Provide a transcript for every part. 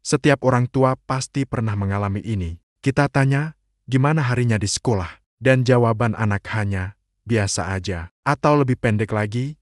Setiap orang tua pasti pernah mengalami ini. Kita tanya, gimana harinya di sekolah? Dan jawaban anak hanya, biasa aja. Atau lebih pendek lagi,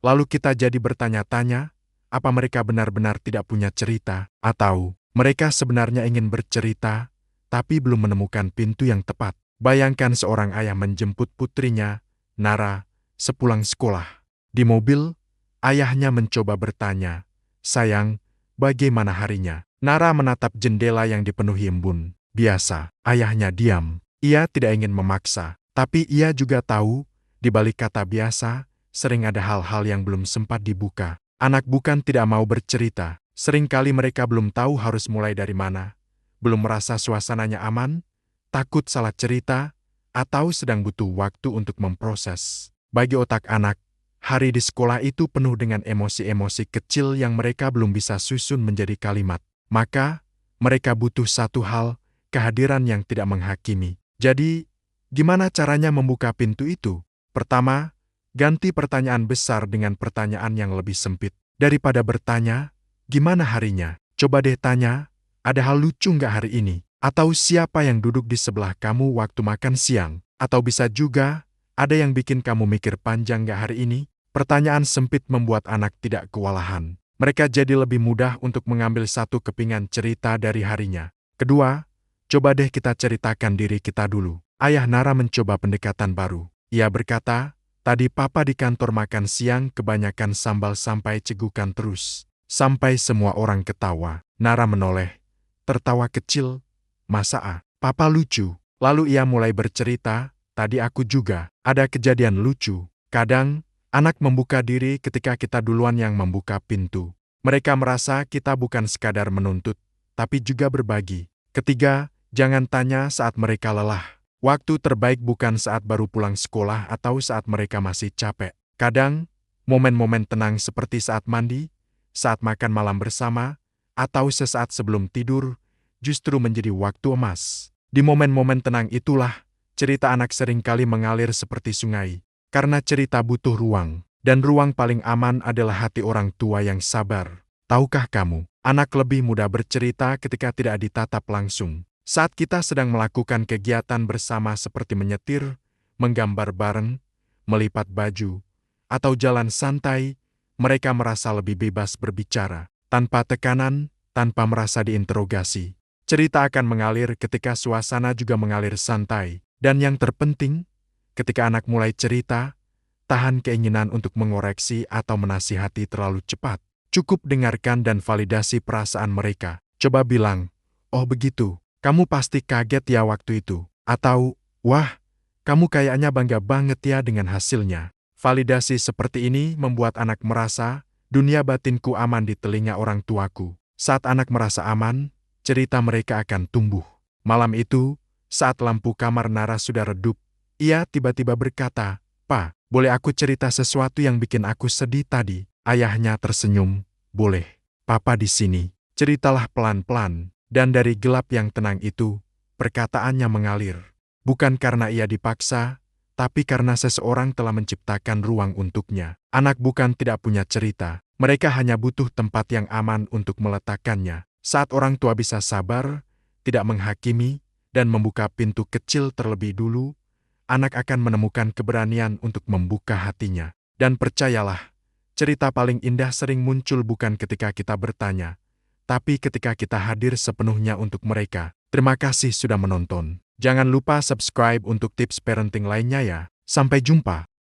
lalu kita jadi bertanya-tanya, apa mereka benar-benar tidak punya cerita? Atau, mereka sebenarnya ingin bercerita, tapi belum menemukan pintu yang tepat. Bayangkan seorang ayah menjemput putrinya, Nara, sepulang sekolah. Di mobil, ayahnya mencoba bertanya, "Sayang, bagaimana harinya?" Nara menatap jendela yang dipenuhi embun. Biasa, ayahnya diam. Ia tidak ingin memaksa, tapi ia juga tahu, di balik kata biasa, sering ada hal-hal yang belum sempat dibuka. Anak bukan tidak mau bercerita, seringkali mereka belum tahu harus mulai dari mana, belum merasa suasananya aman, takut salah cerita, atau sedang butuh waktu untuk memproses. Bagi otak anak, hari di sekolah itu penuh dengan emosi-emosi kecil yang mereka belum bisa susun menjadi kalimat. Maka, mereka butuh satu hal, kehadiran yang tidak menghakimi. Jadi, gimana caranya membuka pintu itu? Pertama, ganti pertanyaan besar dengan pertanyaan yang lebih sempit. Daripada bertanya, gimana harinya? Coba deh tanya, ada hal lucu nggak hari ini? Atau siapa yang duduk di sebelah kamu waktu makan siang? Atau bisa juga, ada yang bikin kamu mikir panjang nggak hari ini? Pertanyaan sempit membuat anak tidak kewalahan. Mereka jadi lebih mudah untuk mengambil satu kepingan cerita dari harinya. Kedua, coba deh kita ceritakan diri kita dulu. Ayah Nara mencoba pendekatan baru. Ia berkata, tadi papa di kantor makan siang kebanyakan sambal sampai cegukan terus. Sampai semua orang ketawa. Nara menoleh. Tertawa kecil. Masa papa lucu? Lalu ia mulai bercerita, tadi aku juga. Ada kejadian lucu. Kadang, anak membuka diri ketika kita duluan yang membuka pintu. Mereka merasa kita bukan sekadar menuntut, tapi juga berbagi. Ketiga, jangan tanya saat mereka lelah. Waktu terbaik bukan saat baru pulang sekolah atau saat mereka masih capek. Kadang, momen-momen tenang seperti saat mandi, saat makan malam bersama, atau sesaat sebelum tidur, justru menjadi waktu emas. Di momen-momen tenang itulah, cerita anak seringkali mengalir seperti sungai. Karena cerita butuh ruang, dan ruang paling aman adalah hati orang tua yang sabar. Tahukah kamu, anak lebih mudah bercerita ketika tidak ditatap langsung. Saat kita sedang melakukan kegiatan bersama seperti menyetir, menggambar bareng, melipat baju, atau jalan santai, mereka merasa lebih bebas berbicara, tanpa tekanan, tanpa merasa diinterogasi. Cerita akan mengalir ketika suasana juga mengalir santai, dan yang terpenting, ketika anak mulai cerita, tahan keinginan untuk mengoreksi atau menasihati terlalu cepat. Cukup dengarkan dan validasi perasaan mereka. Coba bilang, "Oh begitu, kamu pasti kaget ya waktu itu." Atau, "Wah, kamu kayaknya bangga banget ya dengan hasilnya." Validasi seperti ini membuat anak merasa, dunia batinku aman di telinga orang tuaku. Saat anak merasa aman, cerita mereka akan tumbuh. Malam itu, saat lampu kamar Nara sudah redup, ia tiba-tiba berkata, "Pa, boleh aku cerita sesuatu yang bikin aku sedih tadi?" Ayahnya tersenyum, "Boleh, papa di sini." Ceritalah pelan-pelan, dan dari gelap yang tenang itu, perkataannya mengalir. Bukan karena ia dipaksa, tapi karena seseorang telah menciptakan ruang untuknya. Anak bukan tidak punya cerita, mereka hanya butuh tempat yang aman untuk meletakkannya. Saat orang tua bisa sabar, tidak menghakimi, dan membuka pintu kecil terlebih dulu, anak akan menemukan keberanian untuk membuka hatinya. Dan percayalah, cerita paling indah sering muncul bukan ketika kita bertanya, tapi ketika kita hadir sepenuhnya untuk mereka. Terima kasih sudah menonton. Jangan lupa subscribe untuk tips parenting lainnya ya. Sampai jumpa.